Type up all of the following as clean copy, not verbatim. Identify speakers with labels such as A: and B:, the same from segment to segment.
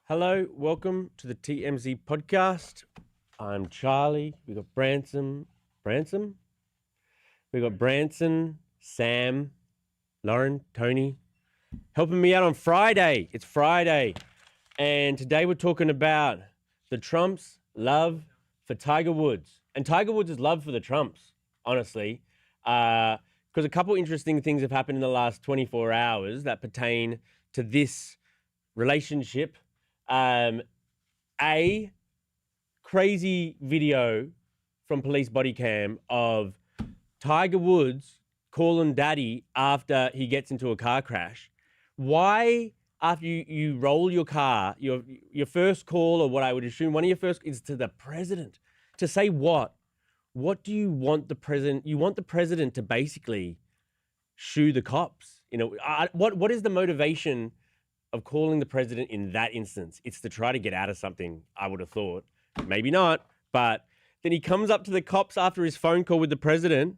A: Hello, welcome to the TMZ podcast. I'm Charlie. We got Branson. Branson? We got Branson, Sam, Lauren, Tony helping me out on Friday. It's Friday. And today we're talking about the Trumps' love for Tiger Woods. And Tiger Woods' love for the Trumps, honestly. Because a couple interesting things have happened in the last 24 hours that pertain to this relationship. A crazy video from police body cam of Tiger Woods calling daddy after he gets into a car crash. Why, after you roll your car, your first call, or what I would assume one of your first, is to the president to say what? What do you want the president? You want the president to basically shoo the cops. You know, what is the motivation of calling the president in that instance? It's to try to get out of something, I would have thought. Maybe not. But then he comes up to the cops after his phone call with the president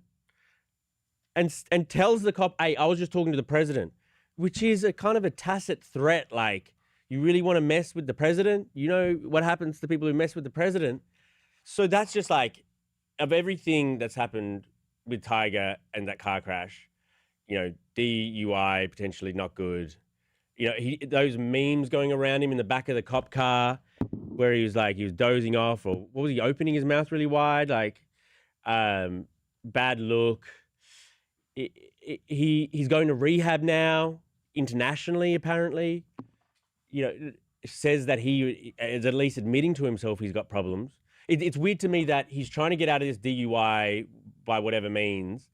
A: and tells the cop, hey, I was just talking to the president, which is a kind of a tacit threat. Like, you really want to mess with the president? You know what happens to people who mess with the president? So that's just like, of everything that's happened with Tiger and that car crash, you know, DUI, potentially not good. You know, those memes going around him in the back of the cop car where he was dozing off, or what was he, opening his mouth really wide? Like, bad look. He's going to rehab now, internationally, apparently. You know, says that he is at least admitting to himself he's got problems. It's weird to me that he's trying to get out of this DUI by whatever means,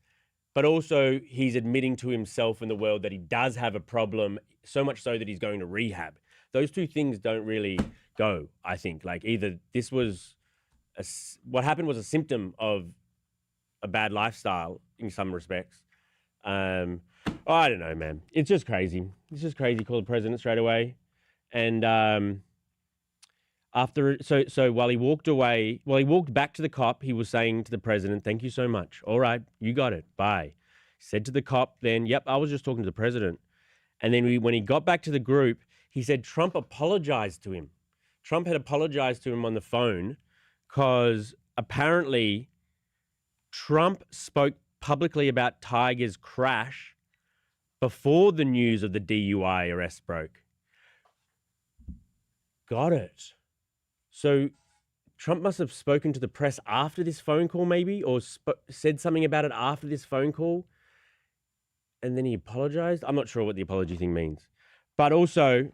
A: but also he's admitting to himself and the world that he does have a problem, so much so that he's going to rehab. Those two things don't really go, I think. Like, either this was, what happened was a symptom of a bad lifestyle in some respects. I don't know, man. It's just crazy. It's just crazy. Call the president straight away. And so while he walked away, while he walked back to the cop, he was saying to the president, thank you so much. All right, you got it. Bye. Said to the cop then, yep, I was just talking to the president. And then when he got back to the group, he said Trump apologized to him. Trump had apologized to him on the phone because apparently Trump spoke publicly about Tiger's crash before the news of the DUI arrest broke. Got it. So Trump must have spoken to the press after this phone call, maybe, or said something about it after this phone call, and then he apologized. I'm not sure what the apology thing means. But also,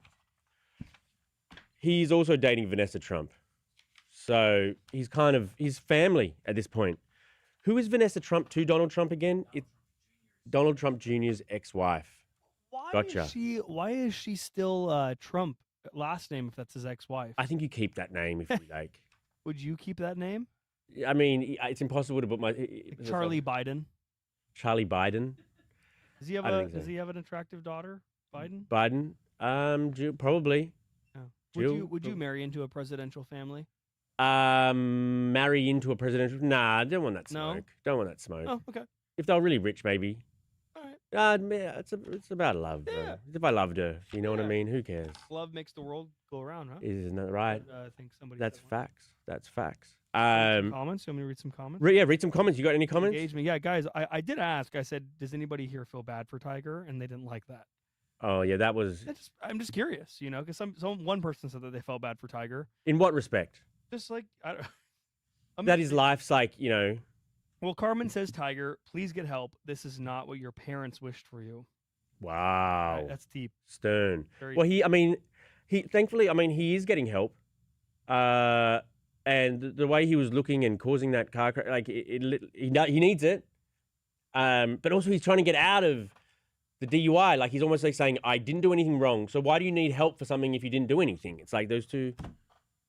A: he's also dating Vanessa Trump. So he's family at this point. Who is Vanessa Trump to Donald Trump again? It's Donald Trump Jr.'s ex-wife. Gotcha.
B: Why is she still Trump last name if that's his ex-wife?
A: I think you keep that name if you like.
B: Would you keep that name?
A: I mean, it's impossible to put my
B: Charlie Biden.
A: Charlie Biden.
B: Does he have an attractive daughter, Biden?
A: Biden. Probably.
B: Oh. Would you marry into a presidential family?
A: Marry into a presidential? Nah, I don't want that smoke.
B: No?
A: Don't want that smoke.
B: Oh, okay.
A: If they're really rich, maybe.
B: All right.
A: It's about love.
B: Yeah.
A: If I loved her, you know what I mean? Who cares?
B: Love makes the world go around, huh?
A: Isn't that right?
B: I think somebody.
A: That's facts. That's facts.
B: Comments? You want me to read some comments?
A: Read some comments. You got any comments?
B: Engage me. Yeah, guys. I did ask. I said, does anybody here feel bad for Tiger? And they didn't like that.
A: Oh yeah, that was.
B: I'm just curious, you know, because one person said that they felt bad for Tiger.
A: In what respect?
B: Just like
A: that his life's like, you know.
B: Well, Carmen says, Tiger, please get help. This is not what your parents wished for you.
A: Wow.
B: Right, that's deep.
A: Stern.
B: Very
A: well, thankfully, he is getting help. And the way he was looking and causing that car crash, like, he needs it. But also he's trying to get out of the DUI. Like, he's almost like saying, I didn't do anything wrong. So why do you need help for something if you didn't do anything? It's like those two.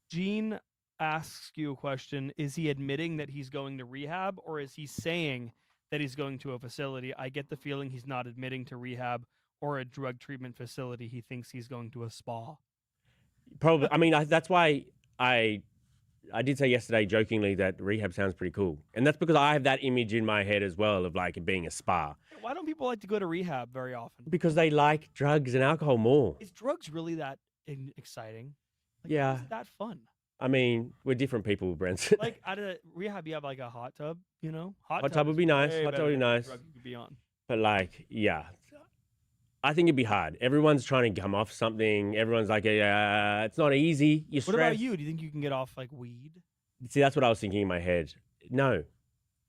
B: Gene asks you a question. Is he admitting that he's going to rehab, or is he saying that he's going to a facility? I get the feeling he's not admitting to rehab or a drug treatment facility. He thinks he's going to a spa.
A: Probably. I mean, that's why I did say yesterday jokingly that rehab sounds pretty cool. And that's because I have that image in my head as well of like it being a spa.
B: Why don't people like to go to rehab very often?
A: Because they like drugs and alcohol more.
B: Is drugs really that exciting? Like,
A: Yeah.
B: is that fun?
A: I mean, we're different people, Brent.
B: Like out of the rehab, you have like a hot tub, you know?
A: Hot tub would be nice. Hot tub would be nice.
B: Drug you could be on.
A: But like, yeah, I think it'd be hard. Everyone's trying to come off something. Everyone's like, it's not easy. You're
B: What
A: stressed.
B: about you? Do you think you can get off like weed?
A: See, that's what I was thinking in my head. No.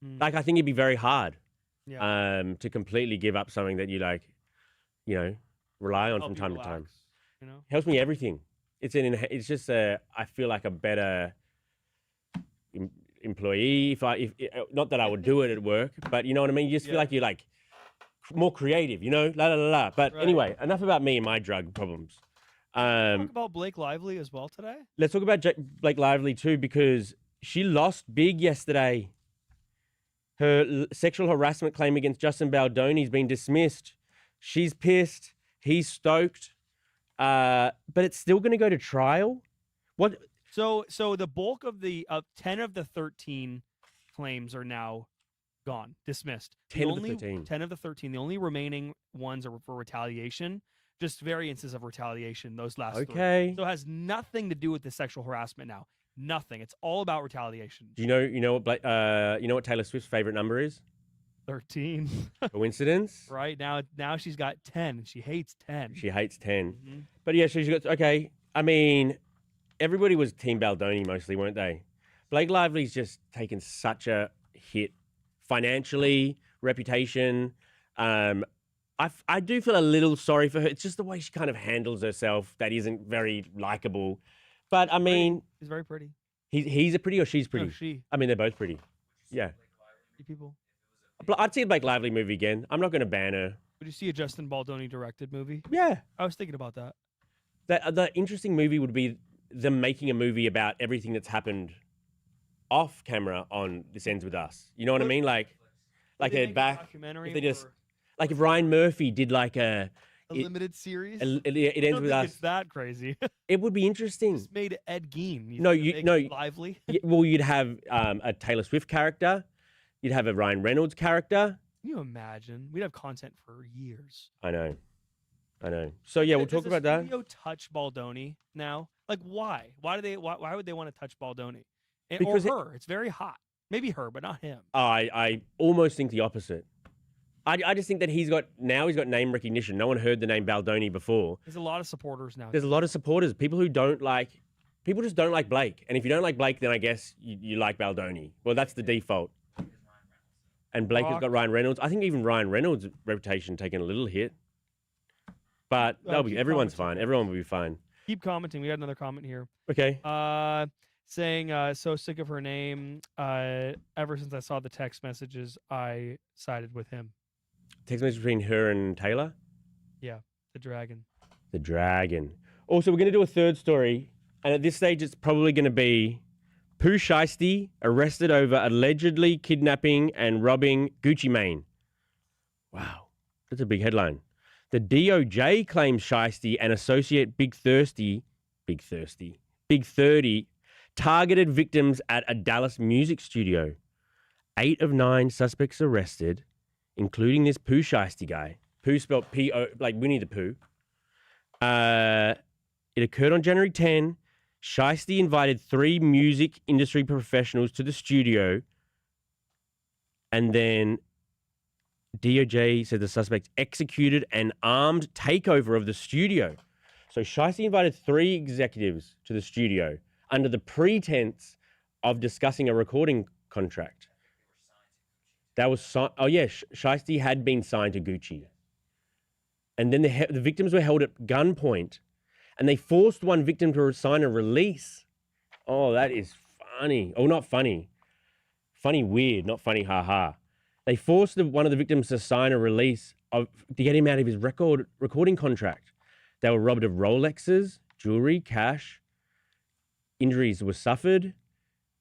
B: Mm.
A: Like, I think it'd be very hard
B: Yeah.
A: to completely give up something that you like, you know, rely on
B: Help
A: from
B: you
A: time
B: relax,
A: to time.
B: You know?
A: Helps me everything. It's just I feel like a better employee. If not that I would do it at work, but you know what I mean. You just feel like you're like more creative. You know, la la la la. But
B: Right.
A: anyway, enough about me and my drug problems.
B: Talk about Blake Lively as well today.
A: Let's talk about Blake Lively too, because she lost big yesterday. Her sexual harassment claim against Justin Baldoni's been dismissed. She's pissed. He's stoked. But it's still going to go to trial. What?
B: So the bulk of the 10 of the 13 claims are now gone, dismissed.
A: 10 of the 13.
B: 10 of the 13. The only remaining ones are for retaliation, just variances of retaliation. Those last three.
A: Okay.
B: So it has nothing to do with the sexual harassment now. Nothing. It's all about retaliation.
A: Do you know what Taylor Swift's favorite number is?
B: 13.
A: Coincidence?
B: Right now she's got 10 and she hates 10.
A: She hates 10.
B: Mm-hmm.
A: But yeah, she's got okay. I mean, everybody was Team Baldoni mostly, weren't they? Blake Lively's just taken such a hit financially, reputation. I do feel a little sorry for her. It's just the way she kind of handles herself that isn't very likable. But I mean,
B: she's very pretty.
A: He's a pretty or she's pretty?
B: No, she.
A: I mean, they're both pretty. Yeah.
B: People.
A: I'd see a Blake Lively movie again. I'm not going to ban her.
B: Would you see a Justin Baldoni directed movie?
A: Yeah.
B: I was thinking about that.
A: The interesting movie would be them making a movie about everything that's happened off camera on This Ends With Us. You know what I mean? Like a back. If they just like if Ryan Murphy did like a
B: limited series.
A: It Ends With Us.
B: It's that crazy.
A: It would be interesting.
B: Just made Ed Gein.
A: No,
B: Lively.
A: Well, you'd have a Taylor Swift character. You'd have a Ryan Reynolds character.
B: Can you imagine? We'd have content for years.
A: I know. So yeah, we'll talk about that.
B: Does the studio touch Baldoni now? Like why? Why would they want to touch Baldoni?
A: Because
B: or her. It's very hot. Maybe her, but not him.
A: I almost think the opposite. I just think that he's got name recognition. No one heard the name Baldoni before.
B: There's a lot of supporters now.
A: There's a lot of supporters. People just don't like Blake. And if you don't like Blake, then I guess you like Baldoni. Well, that's the default. And Blake has got Ryan Reynolds. I think even Ryan Reynolds' reputation taken a little hit. But everyone's fine. Everyone will be fine.
B: Keep commenting. We got another comment here.
A: Okay.
B: Saying so sick of her name. Ever since I saw the text messages, I sided with him.
A: Text message between her and Taylor?
B: Yeah, the dragon.
A: The dragon. Also, we're going to do a third story. And at this stage, it's probably going to be Pooh Shiesty arrested over allegedly kidnapping and robbing Gucci Mane. Wow, that's a big headline. The DOJ claims Shiesty and associate Big 30 targeted victims at a Dallas music studio. 8 of 9 suspects arrested, including this Pooh Shiesty guy. Pooh spelled P-O, like Winnie the Pooh. It occurred on January 10. Shiesty invited 3 music industry professionals to the studio, and then DOJ said the suspects executed an armed takeover of the studio. So Shiesty invited 3 executives to the studio under the pretense of discussing a recording contract. That was Shiesty had been signed to Gucci. And then the victims were held at gunpoint, and they forced one victim to sign a release. Oh, that is funny. Oh, not funny. Funny weird, not funny ha-ha. They forced one of the victims to sign a release to get him out of his recording contract. They were robbed of Rolexes, jewelry, cash. Injuries were suffered.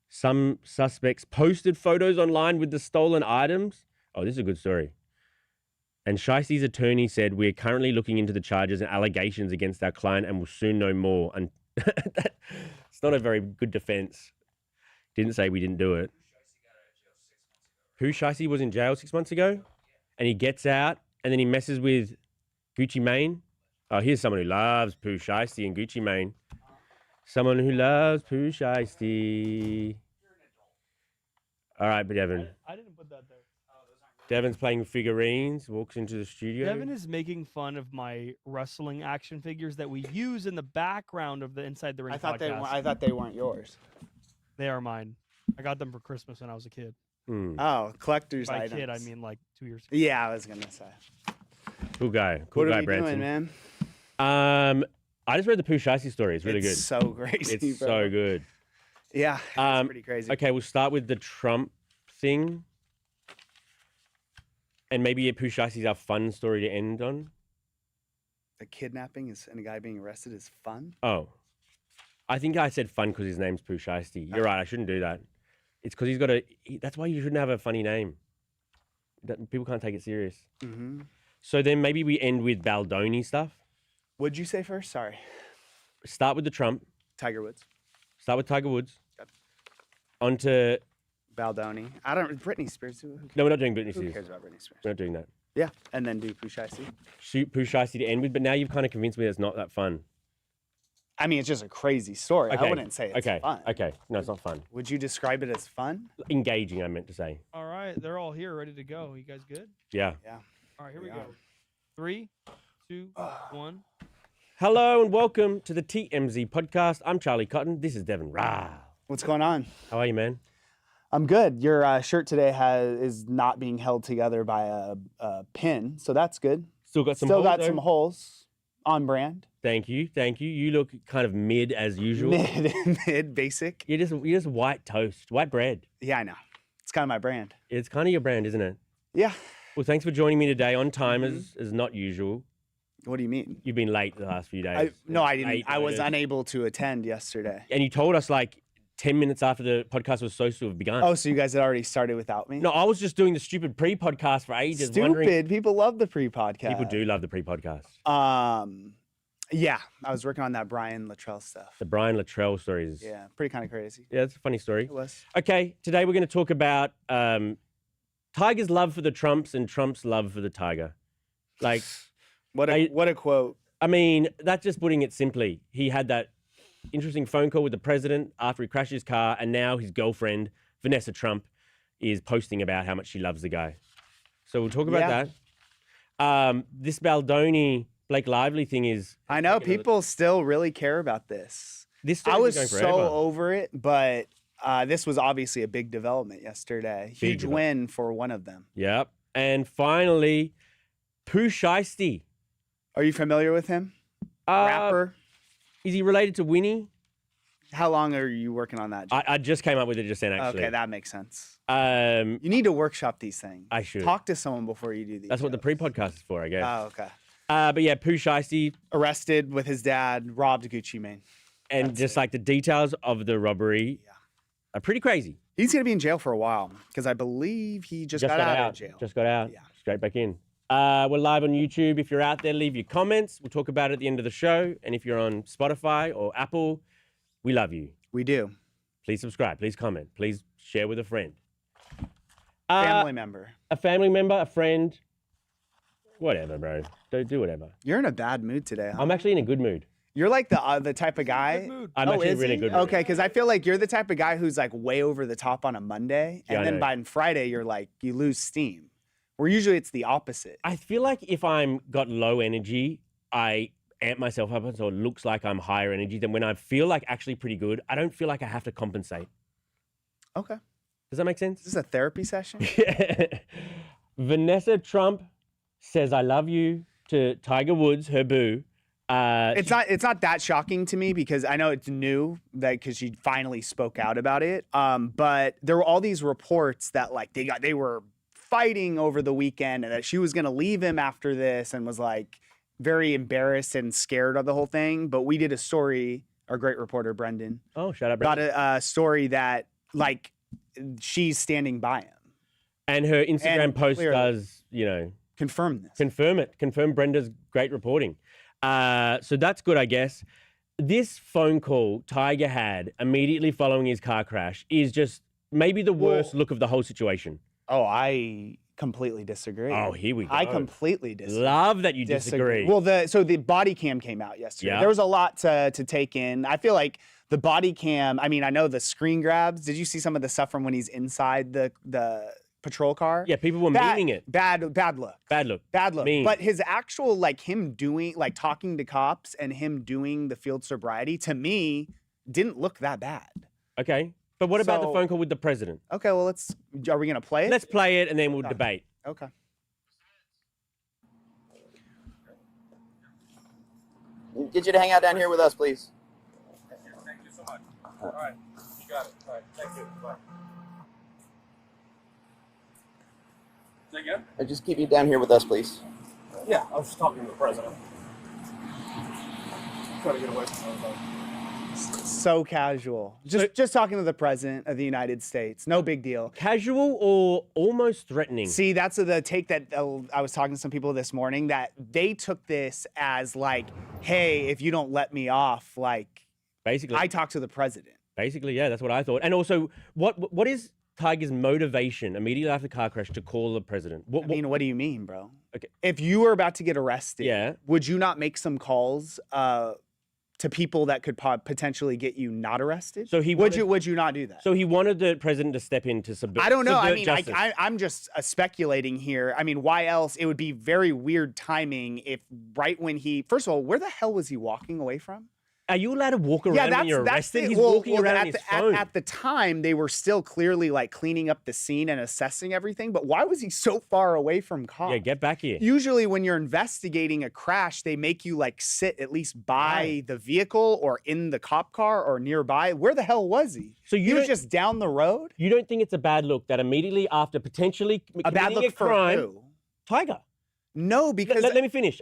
A: Some suspects posted photos online with the stolen items. Oh, this is a good story. And Shiesty's attorney said, "We are currently looking into the charges and allegations against our client and will soon know more." And it's not a very good defense. Didn't say we didn't do it. Pooh Shiesty was in jail 6 months ago, and he gets out, and then he messes with Gucci Mane. Oh, here's someone who loves Pooh Shiesty and Gucci Mane. Someone who loves Pooh Shiesty. All right, but Devin.
B: I didn't put that there.
A: Devin's playing figurines, walks into the studio.
B: Devin is making fun of my wrestling action figures that we use in the background of the Inside the Ring podcast.
C: I thought they weren't yours.
B: They are mine. I got them for Christmas when I was a kid.
C: Oh, collector's
B: By
C: items.
B: kid, I mean like 2 years ago.
C: Yeah, I was gonna say.
A: Cool guy. Cool
C: What
A: guy,
C: are we
A: Branson.
C: doing, man?
A: I just read the Pooh Shiesty story. It's really
C: It's so crazy.
A: good. It's
C: bro.
A: so good.
C: Yeah, it's pretty crazy.
A: Okay, we'll start with the Trump thing. And maybe a Pooh Shiesty's our fun story to end on.
C: The kidnapping and a guy being arrested is fun.
A: Oh. I think I said fun because his name's Pooh Shiesty. You're right, I shouldn't do that. It's because he's got that's why you shouldn't have a funny name. People can't take it serious.
C: Mm-hmm.
A: So then maybe we end with Baldoni stuff.
C: What'd you say first? Sorry.
A: Start with the Trump.
C: Tiger Woods.
A: Start with Tiger Woods.
C: Yep.
A: On to...
C: Baldoni. I don't... Britney Spears.
A: No, we're not doing Britney
C: Who
A: Spears.
C: cares about Britney Spears?
A: We're not doing that.
C: Yeah, and then do Pooh Shiesty.
A: Shoot Pooh Shiesty to end with, but now you've kind of convinced me that it's not that fun.
C: I mean, it's just a crazy story.
A: Okay.
C: I wouldn't say it's fun.
A: Okay. No, it's not fun.
C: Would you describe it as fun?
A: Engaging, I meant to say.
B: All right, they're all here, ready to go. You guys good?
A: Yeah.
C: Yeah.
B: All right, here we
C: We
B: go.
C: are.
B: 3, 2, 1.
A: Hello and welcome to the TMZ podcast. I'm Charlie Cotton. This is Devin Rah.
C: What's going on?
A: How are you, man?
C: I'm good. Your shirt today is not being held together by a pin, so that's good.
A: Still got some
C: Still
A: holes,
C: got
A: though?
C: some holes on brand.
A: Thank you. You look kind of mid as usual.
C: Mid, basic.
A: You're just white toast, white bread.
C: Yeah, I know. It's kind of my brand.
A: It's kind of your brand, isn't it?
C: Yeah.
A: Well, thanks for joining me today on time as not usual.
C: What do you mean?
A: You've been late the last few days.
C: No, I didn't.
A: Late
C: I was
A: notice.
C: unable to attend yesterday.
A: And you told us like 10 minutes after the podcast was supposed to have begun.
C: Oh, so you guys had already started without me?
A: No, I was just doing the stupid pre-podcast for ages.
C: Stupid.
A: Wondering...
C: People love the pre-podcast.
A: People do love the pre-podcast.
C: Yeah, I was working on that Brian Luttrell stuff.
A: The Brian Luttrell stories.
C: Yeah, pretty kind of crazy.
A: Yeah, it's a funny story.
C: It was.
A: Okay, today we're going to talk about Tiger's love for the Trumps and Trump's love for the Tiger. Like,
C: What a quote.
A: I mean, that's just putting it simply. He had that interesting phone call with the president after he crashed his car, and now his girlfriend, Vanessa Trump, is posting about how much she loves the guy. So we'll talk about that. This Baldoni, Blake Lively thing is...
C: I know, people still really care about this.
A: This
C: I
A: story's
C: was
A: been
C: so
A: going forever.
C: over it, but this was obviously a big development yesterday. Huge win for one of them.
A: Yep. And finally, Pooh Shiesty.
C: Are you familiar with him? Rapper?
A: Is he related to Winnie?
C: How long are you working on that?
A: I just came up with it just then, actually.
C: Okay, that makes sense.
A: You
C: need to workshop these things.
A: I should.
C: Talk to someone before you do these.
A: That's what the pre-podcast is for, I guess.
C: Oh, okay.
A: But yeah, Pooh Shiesty.
C: Arrested with his dad, robbed Gucci Mane.
A: And just like the details of the robbery are pretty crazy.
C: He's going to be in jail for a while because I believe he just got out of jail.
A: Just got out.
C: Yeah.
A: Straight back in. We're live on YouTube. If you're out there, leave your comments. We'll talk about it at the end of the show. And if you're on Spotify or Apple, we love you.
C: We do.
A: Please subscribe. Please comment. Please share with a friend.
C: Family member.
A: A family member, a friend. Whatever, bro. Do whatever.
C: You're in a bad mood today, huh?
A: I'm actually in a good mood.
C: You're like the type of guy.
B: Good mood.
A: I'm actually in
C: is
A: a really
C: he?
A: good mood.
C: Okay, because I feel like you're the type of guy who's like way over the top on a Monday,
A: Yeah, I
C: and then
A: know.
C: by Friday you're like you lose steam. Where usually it's the opposite.
A: I feel like if I'm got low energy, I amp myself up so it looks like I'm higher energy. Then when I feel like actually pretty good, I don't feel like I have to compensate.
C: Okay.
A: Does that make sense?
C: Is this a therapy session?
A: Vanessa Trump says "I love you" to Tiger Woods, her boo.
C: It's not that shocking to me because I know it's new because she finally spoke out about it. But there were all these reports that like they were fighting over the weekend and that she was gonna leave him after this and was like very embarrassed and scared of the whole thing. But we did a story, our great reporter Brendan.
A: Oh, shout out,
C: Got
A: Brendan.
C: a story that like she's standing by him.
A: And her Instagram
C: And
A: post
C: clearly-
A: does,
C: Confirm this.
A: confirm it. Confirm Brenda's great reporting. So that's good, I guess. This phone call Tiger had immediately following his car crash is just maybe the worst look of the whole situation.
C: Oh, I completely disagree.
A: Oh, here we go.
C: I completely disagree.
A: Love that you disagree.
C: Well, the body cam came out yesterday.
A: Yeah.
C: There was a lot to take in. I feel like the body cam. I mean, I know the screen grabs. Did you see some of the stuff from when he's inside the patrol car?
A: Yeah, people were meaning it.
C: Bad look.
A: Bad look.
C: Bad look.
A: Mean.
C: But his actual, like him doing, like talking to cops and him doing the field sobriety, to me, didn't look that bad.
A: Okay. But what about the phone call with the president?
C: Okay, well, are we going to play it?
A: Let's play it and then we'll debate.
C: Okay.
D: Get you to hang out down here with us, please.
E: Thank you so much. All right, you got it. All right, thank you. Bye. Say again?
D: Just keep you down here with us, please.
E: Yeah, I was just talking to the president. Trying to get away from everybody.
C: So casual. Just talking to the president of the United States. No big deal.
A: Casual or almost threatening?
C: See, that's the take that I was talking to some people this morning that they took this as like, hey, if you don't let me off, like,
A: Basically.
C: I talked to the president.
A: Basically, yeah, that's what I thought. And also, what is Tiger's motivation immediately after the car crash to call the president?
C: I mean, what do you mean, bro?
A: Okay.
C: If you were about to get arrested,
A: Yeah.
C: would you not make some calls to people that could potentially get you not arrested?
A: So he
C: would you not do that?
A: So he wanted the president to step in to subvert.
C: I don't know. I mean,
A: justice.
C: I'm just speculating here. I mean, why else? It would be very weird timing if right when first of all, where the hell was he walking away from?
A: Are you allowed to walk around when you're arrested? He's walking around on his phone.
C: At the time, they were still clearly like cleaning up the scene and assessing everything. But why was he so far away from cops?
A: Yeah, get back here.
C: Usually when you're investigating a crash, they make you like sit at least by the vehicle or in the cop car or nearby. Where the hell was he?
A: So
C: he was just down the road?
A: You don't think it's a bad look that immediately after potentially
C: A bad
A: committing
C: look
A: a crime,
C: for who?
A: Tiger.
C: No, because
A: Let me finish.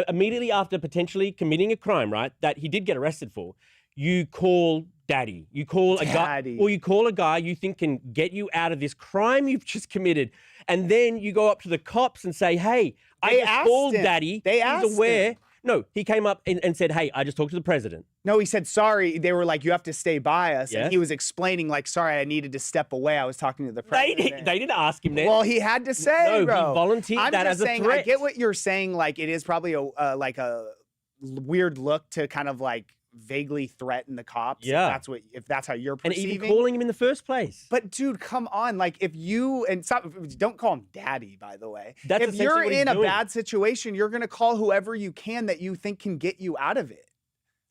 A: Immediately after potentially committing a crime, right, that he did get arrested for, you call daddy. You call a guy, or you call a guy you think can get you out of this crime you've just committed, and then you go up to the cops and say, "Hey, I just called daddy."
C: They asked
A: He's aware.
C: him.
A: No, he came up and said, "Hey, I just talked to the president."
C: No, he said, sorry. They were like, you have to stay by us.
A: Yes.
C: And he was explaining, like, sorry, I needed to step away. I was talking to the president.
A: They didn't ask him that.
C: Well, he had to say,
A: No, he
C: bro.
A: volunteered
C: I'm
A: that
C: just
A: as a
C: saying,
A: threat.
C: I get what you're saying. Like, it is probably a weird look to kind of like vaguely threaten the cops.
A: Yeah.
C: If that's how you're
A: and
C: perceiving.
A: even calling him in the first place.
C: But dude, come on. Like if you, and stop, don't call him daddy, by the way.
A: That's
C: if you're
A: essentially what he's
C: in a
A: doing.
C: bad situation, you're going to call whoever you can that you think can get you out of it.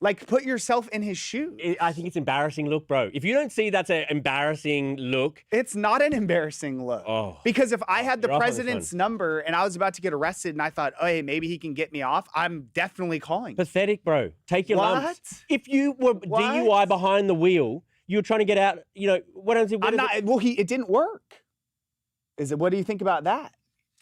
C: Like put yourself in his shoes.
A: I think it's embarrassing look, bro. If you don't see that's an embarrassing look.
C: It's not an embarrassing look.
A: Oh.
C: Because if I had the
A: You're off on this
C: president's
A: one.
C: number and I was about to get arrested and I thought, oh, hey, maybe he can get me off, I'm definitely calling.
A: Pathetic, bro. Take your lumps.
C: What?
A: If you were DUI behind the wheel, you were trying to get out, what else?
C: I'm not, well, it didn't work. What do you think about that?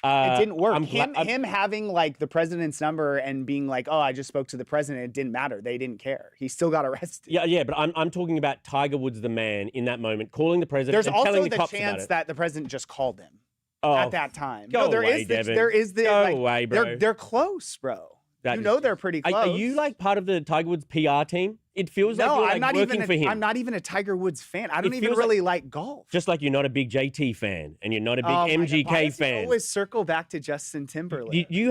C: It didn't work. Him having like the president's number and being like, oh, I just spoke to the president. It didn't matter. They didn't care. He still got arrested.
A: Yeah, but I'm talking about Tiger Woods, the man, in that moment, calling the president
C: There's
A: and
C: also
A: telling the
C: the
A: cops about
C: chance
A: it.
C: that the president just called him
A: Oh,
C: at that time.
A: go
C: No, there
A: away,
C: is
A: Devin.
C: there is the
A: Go
C: like,
A: away, bro.
C: They're close, bro.
A: That
C: You
A: is
C: know they're pretty close.
A: Are you like part of the Tiger Woods PR team? It feels like you're like working for him.
C: I'm not even a Tiger Woods fan. I don't even
A: feels
C: really like golf.
A: Just like you're not a big JT fan and you're not a big
C: Oh my God,
A: MGK
C: why does he
A: fan.
C: always circle back to Justin Timberlake.
A: Do you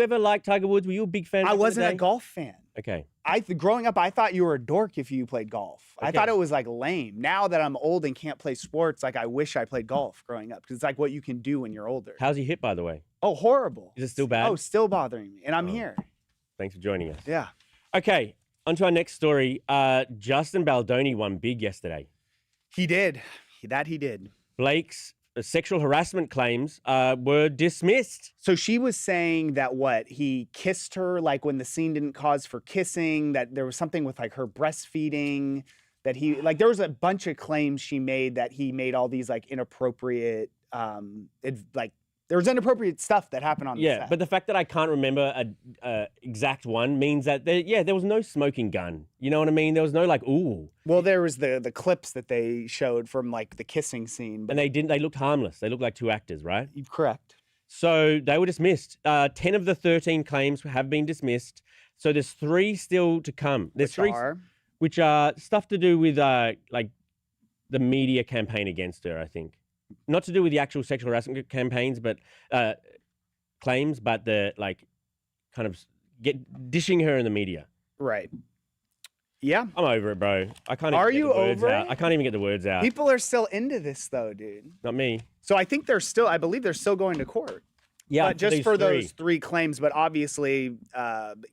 A: ever like Tiger Woods? Were you a big fan?
C: I
A: back in the
C: wasn't a
A: day?
C: golf fan.
A: Okay.
C: Growing up, I thought you were a dork if you played golf. I
A: Okay.
C: thought it was like lame. Now that I'm old and can't play sports, like I wish I played golf growing up because it's like what you can do when you're older.
A: How's he hit, by the way?
C: Oh, horrible.
A: Is it still bad?
C: Oh, still bothering me. And I'm
A: Oh.
C: here.
A: Thanks for joining us.
C: Yeah.
A: Okay, on to our next story. Justin Baldoni won big yesterday.
C: He did. He did.
A: Blake's sexual harassment claims were dismissed.
C: So she was saying that he kissed her like when the scene didn't cause for kissing, that there was something with like her breastfeeding, that there was a bunch of claims she made that he made all these like inappropriate, there was inappropriate stuff that happened on the set.
A: But the fact that I can't remember a exact one means that there was no smoking gun. You know what I mean? There was no like, ooh.
C: Well, there was the clips that they showed from like the kissing scene. But
A: And they looked harmless. They looked like two actors, right?
C: correct.
A: So they were dismissed. 10 of the 13 claims have been dismissed. So there's 3 still to come. There's which are stuff to do with like the media campaign against her, I think. Not to do with the actual sexual harassment campaigns, but claims, but the like kind of dishing her in the media.
C: Right. Yeah.
A: I'm over it, bro. I can't.
C: Are
A: even get
C: you
A: the words
C: over
A: out.
C: it?
A: I can't even get the words out.
C: People are still into this though, dude.
A: Not me.
C: So I think I believe they're still going to court.
A: Yeah,
C: But just
A: these
C: for
A: three.
C: those 3 claims, but obviously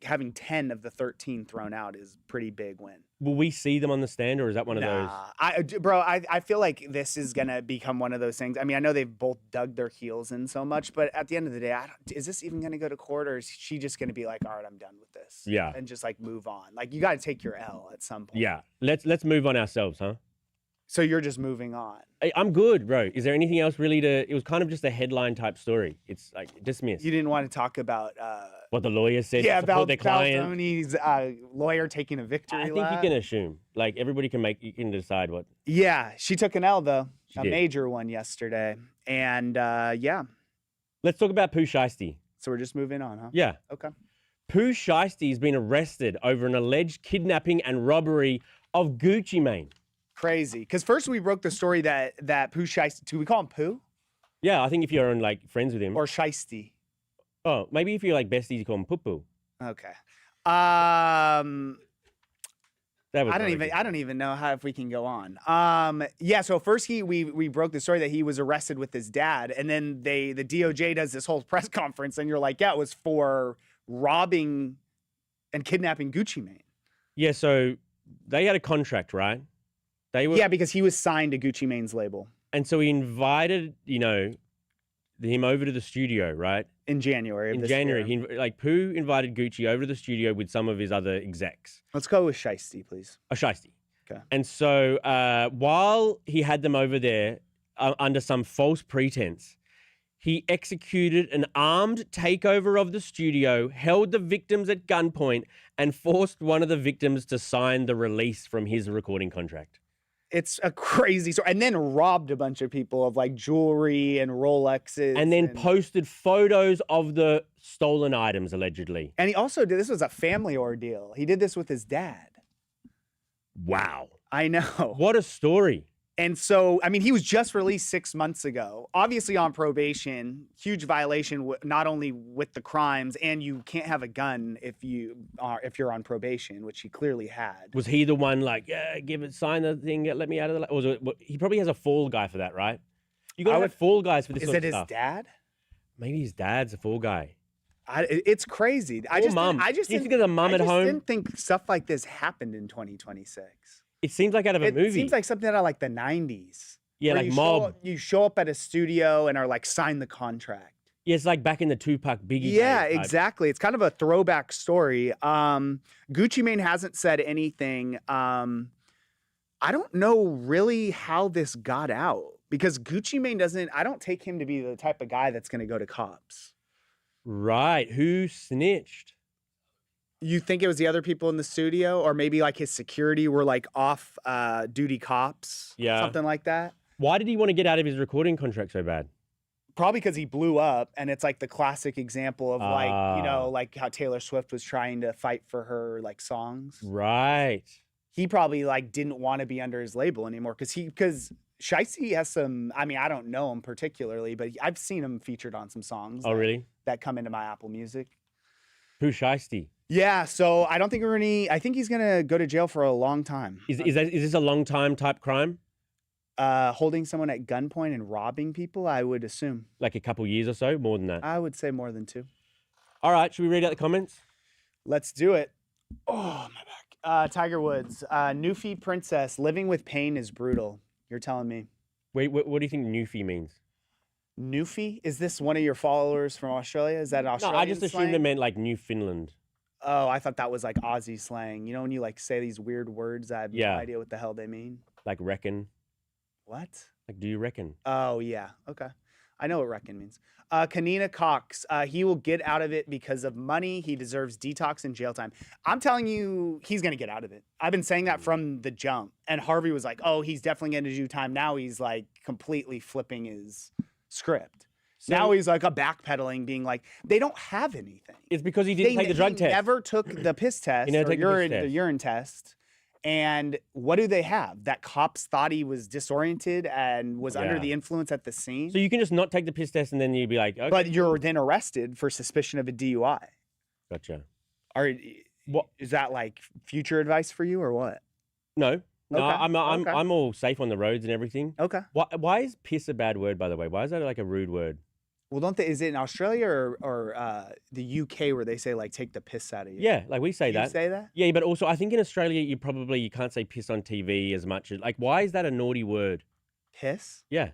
C: having 10 of the 13 thrown out is a pretty big win.
A: Will we see them on the stand, or is that one of those?
C: I feel like this is gonna become one of those things. I mean, I know they've both dug their heels in so much, but at the end of the day, is this even gonna go to court, or is she just gonna be like, all right, I'm done with this?
A: Yeah.
C: And just like move on. Like you got to take your L at some point.
A: Yeah. Let's move on ourselves, huh?
C: So you're just moving on.
A: I'm good, bro. Is there anything else really it was kind of just a headline type story. It's like dismissed.
C: You didn't want to talk about
A: What the lawyer said.
C: yeah,
A: to support
C: about
A: their client.
C: Tony's lawyer taking a victory
A: I think
C: lap.
A: you can assume. Like everybody you can decide what.
C: Yeah, she took an L though,
A: She
C: a
A: did.
C: major one yesterday, and yeah.
A: Let's talk about Pooh Shiesty.
C: So we're just moving on, huh?
A: Yeah.
C: Okay.
A: Pooh Shiesty has been arrested over an alleged kidnapping and robbery of Gucci Mane.
C: Crazy. Because first we broke the story that Pooh Shiesty, do we call him Pooh
A: Yeah, I think if you're like friends with him.
C: or Shiesty?
A: Oh, maybe if you're like besties, you call him Poo Poo.
C: Okay.
A: That was
C: I
A: very good.
C: don't even know if we can go on. Yeah. So first we broke the story that he was arrested with his dad, and then the DOJ does this whole press conference, and you're like, yeah, it was for robbing and kidnapping Gucci Mane.
A: Yeah, so they had a contract, right? They were,
C: Yeah, because he was signed to Gucci Mane's label
A: and so he invited, him over to the studio, right?
C: in January. Of
A: In
C: this
A: January,
C: year.
A: Pooh invited Gucci over to the studio with some of his other execs.
C: Let's go with Shiesty, please.
A: A Shiesty.
C: Okay.
A: And so while he had them over there under some false pretense, he executed an armed takeover of the studio, held the victims at gunpoint, and forced one of the victims to sign the release from his recording contract.
C: It's a crazy story. And then robbed a bunch of people of like jewelry and Rolexes.
A: And then posted photos of the stolen items, allegedly.
C: And he also did, this was a family ordeal. He did this with his dad.
A: Wow.
C: I know.
A: What a story.
C: And so, I mean, he was just released 6 months ago, obviously on probation, huge violation, not only with the crimes, and you can't have a gun if you're on probation, which he clearly had.
A: Was he the one like, yeah, sign the thing, let me out of the, or was it, he probably has a fall guy for that, right? You got to have fall guys for this
C: Is
A: sort
C: it
A: of
C: his
A: stuff.
C: dad?
A: Maybe his dad's a fall guy.
C: It's crazy.
A: Or mum. Do you think there's a mum at home?
C: I didn't think stuff like this happened in 2026.
A: It seems like out of a movie.
C: It seems like something out of like the 90s.
A: Yeah,
C: where
A: like
C: you
A: Mob.
C: You show up at a studio and are like, sign the contract.
A: Yeah, it's like back in the Tupac Biggie
C: Yeah,
A: days type.
C: exactly. It's kind of a throwback story. Gucci Mane hasn't said anything. I don't know really how this got out because Gucci Mane I don't take him to be the type of guy that's going to go to cops.
A: Right. Who snitched?
C: You think it was the other people in the studio or maybe like his security were like off duty cops?
A: Yeah.
C: Something like that?
A: Why did he want to get out of his recording contract so bad?
C: Probably because he blew up, and it's like the classic example of like, like how Taylor Swift was trying to fight for her like songs.
A: Right.
C: He probably like didn't want to be under his label anymore because Shiesty has some. I mean, I don't know him particularly, but I've seen him featured on some songs.
A: Oh, really?
C: That come into my Apple Music.
A: Pooh Shiesty.
C: Yeah, so I don't think I think he's gonna go to jail for a long time.
A: Is this a long time type crime?
C: Holding someone at gunpoint and robbing people, I would assume.
A: Like a couple years or so? More than that?
C: I would say more than 2.
A: All right, should we read out the comments?
C: Let's do it. Oh, my back. Tiger Woods. Newfie Princess. Living with pain is brutal. You're telling me.
A: Wait, what do you think Newfie means?
C: Newfie? Is this one of your followers from Australia? Is that an Australian
A: No, I just assumed
C: slang?
A: it meant like Newfoundland.
C: Oh, I thought that was like Aussie slang. You know when you like say these weird words, I have no idea what the hell they mean.
A: Like reckon.
C: What?
A: Like, do you reckon?
C: Oh, yeah. Okay. I know what reckon means. Kanina Cox. He will get out of it because of money. He deserves detox and jail time. I'm telling you, he's going to get out of it. I've been saying that from the jump. And Harvey was like, oh, he's definitely going to do time. Now he's like completely flipping his script.
A: So
C: now he's like a backpedaling, being like, they don't have anything.
A: It's because he didn't take the drug test.
C: He never took the piss test
A: never
C: or
A: took the piss test.
C: the urine test. And what do they have? That cops thought he was disoriented and was under the influence at the scene.
A: So you can just not take the piss test and then you'd be like, okay.
C: But you're then arrested for suspicion of a DUI.
A: Gotcha.
C: Or
A: What?
C: Is that like future advice for you or what?
A: No. No,
C: Okay,
A: I'm
C: okay.
A: I'm all safe on the roads and everything.
C: Okay.
A: Why is piss a bad word, by the way? Why is that like a rude word?
C: Well, don't they? Is it in Australia or the UK where they say like take the piss out of you?
A: Yeah, like we say
C: You
A: that.
C: say that?
A: Yeah, but also I think in Australia you can't say piss on TV as much. Like, why is that a naughty word?
C: Piss?
A: Yeah,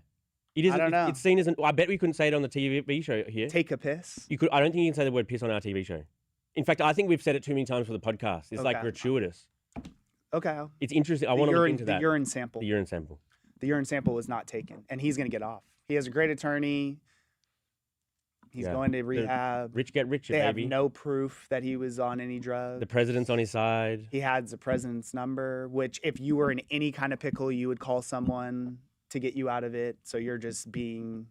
A: it is.
C: I don't know.
A: It's seen as an. I bet we couldn't say it on the TV show here.
C: Take a piss?
A: You could. I don't think you can say the word piss on our TV show. In fact, I think we've said it too many times for the podcast. It's like
C: Okay.
A: gratuitous.
C: Okay.
A: It's interesting. I want to look into that.
C: The urine sample.
A: The urine sample.
C: The urine sample was not taken, and he's going to get off. He has a great attorney. He's
A: Yeah.
C: going to rehab.
A: Rich get richer,
C: They
A: baby.
C: have no proof that he was on any drugs.
A: The president's on his side.
C: He has the president's number, which if you were in any kind of pickle, you would call someone to get you out of it. So you're just being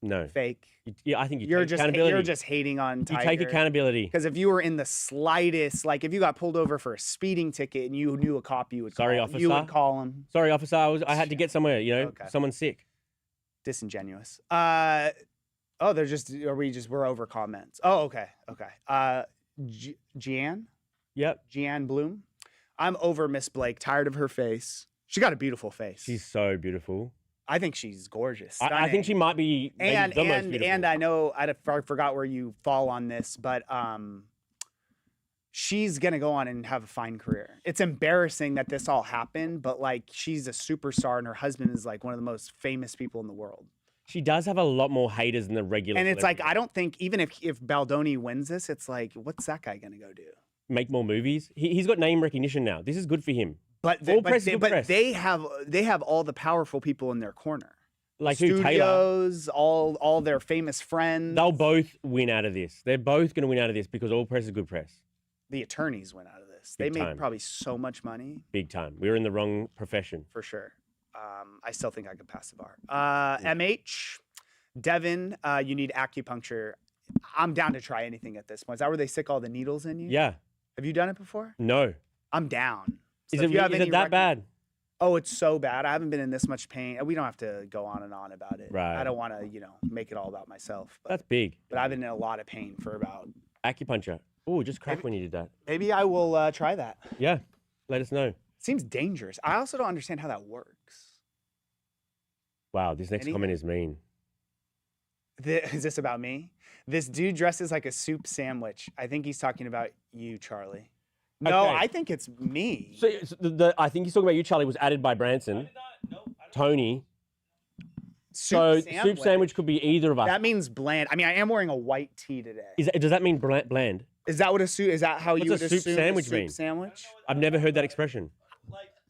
A: No.
C: fake.
A: Yeah, I think
C: You're
A: take
C: just
A: accountability.
C: you're just hating on
A: You
C: Tiger.
A: take accountability.
C: Because if you were in the slightest, like if you got pulled over for a speeding ticket and you knew a cop, you would
A: Sorry,
C: call him. You would
A: officer.
C: call him.
A: Sorry, officer. I had to get somewhere. You know,
C: Okay.
A: someone's sick.
C: Disingenuous. Oh, we're over comments. Oh, okay. Gian
A: Yep.
C: Bloom. I'm over Miss Blake. Tired of her face. She got a beautiful face.
A: She's so beautiful.
C: I think she's gorgeous.
A: I think she
C: stunning.
A: might be maybe
C: and
A: the most
C: and
A: beautiful.
C: and I know I forgot where you fall on this, but she's gonna go on and have a fine career. It's embarrassing that this all happened, but like she's a superstar and her husband is like one of the most famous people in the world.
A: She does have a lot more haters than the regular.
C: And it's like
A: celebrities.
C: I don't think even if Baldoni wins this, it's like what's that guy gonna go do?
A: Make more movies. He's got name recognition now. This is good for him.
C: But
A: All press is good press.
C: they have all the powerful people in their corner.
A: Like who? Taylor.
C: Studios, all their famous friends.
A: They'll both win out of this. They're both going to win out of this because all press is good press.
C: The attorneys went out of this.
A: Big
C: They made
A: time.
C: probably so much money
A: Big time. We're in the wrong profession.
C: for sure. I still think I could pass the bar. MH, Devin, you need acupuncture. I'm down to try anything at this point. Is that where they stick all the needles in you?
A: Yeah.
C: Have you done it before?
A: No.
C: I'm down.
A: Is
C: So if
A: it
C: you have any
A: that bad?
C: Oh, it's so bad. I haven't been in this much pain. We don't have to go on and on about it.
A: Right.
C: I don't want to, make it all about myself.
A: That's big.
C: But I've been in a lot of pain for about.
A: Acupuncture. Oh, just crack when you did that.
C: Maybe I will try that.
A: Yeah. Let us know.
C: Seems dangerous. I also don't understand how that works.
A: Wow. This next
C: Any-
A: comment is mean.
C: Is this about me? This dude dresses like a soup sandwich. I think he's talking about you, Charlie. No,
A: Okay.
C: I think it's me.
A: So I think he's talking about you, Charlie, was added by Branson. Tony. So soup sandwich could be either of us.
C: That means bland. I mean, I am wearing a white tee today.
A: Does that mean bland?
C: Is that what a soup? Is that how you would
A: What's a soup
C: assume
A: sandwich
C: a soup
A: mean?
C: sandwich?
A: I've never heard that expression.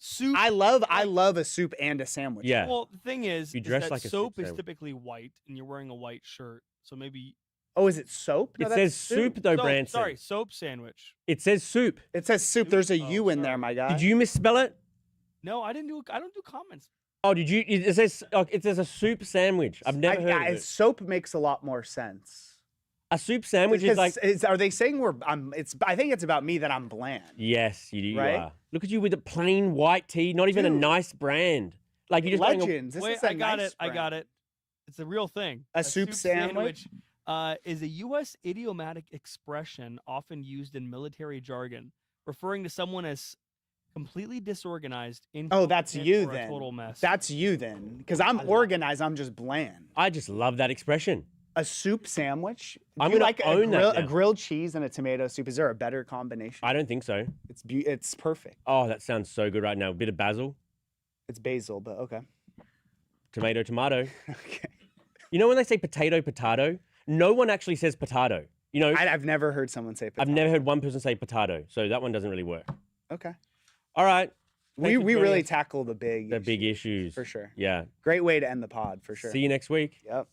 B: Soup.
C: I love a soup and a sandwich.
A: Yeah.
B: Well, the thing is,
A: You
B: is
A: dress
B: that
A: like a
B: soap
A: soup
B: is
A: sandwich.
B: typically white, and you're wearing a white shirt. So maybe.
C: Oh, is it soap? No,
A: It
C: that's
A: says soup though,
B: So-
A: Branson.
B: sorry, soap sandwich.
A: It says soup.
C: It says soup. There's a
B: Oh,
C: U in
B: sorry.
C: there, my guy.
A: Did you misspell it?
B: No, I didn't do. I don't do comments.
A: Oh, did you? It says a soup sandwich. I've never heard of it.
C: Soap makes a lot more sense.
A: A soup sandwich is
C: Because
A: like.
C: are they saying I think it's about me that I'm bland.
A: Yes, you
C: Right?
A: are. Look at you with a plain white tee, not even a
C: Dude.
A: nice brand. Like you just going
C: Legends. This
B: Wait,
C: is a
B: I got
C: nice
B: it. I
C: brand.
B: got it. It's a real thing.
C: A soup sandwich?
B: Is a U.S. idiomatic expression often used in military jargon, referring to someone as completely disorganized,
C: Oh, that's
B: incompetent,
C: you
B: or a
C: then.
B: total mess.
C: That's you then, because I'm organized. I'm just bland.
A: I just love that expression.
C: A soup sandwich. Do
A: I'm
C: you
A: gonna
C: like
A: own that
C: a
A: now.
C: grilled cheese and a tomato soup. Is there a better combination?
A: I don't think so.
C: It's perfect.
A: Oh, that sounds so good right now. A bit of basil,
C: It's basil, but okay.
A: tomato.
C: Okay.
A: You know when they say potato, no one actually says potato. You know,
C: I've never heard someone say.
A: I've
C: Potato.
A: never heard one person say potato, so that one doesn't really work.
C: Okay.
A: All right.
C: We
A: Thanks for joining
C: really
A: us.
C: tackle the big
A: The big issues.
C: for sure.
A: Yeah.
C: Great way to end the pod for sure.
A: See you next week.
C: Yep.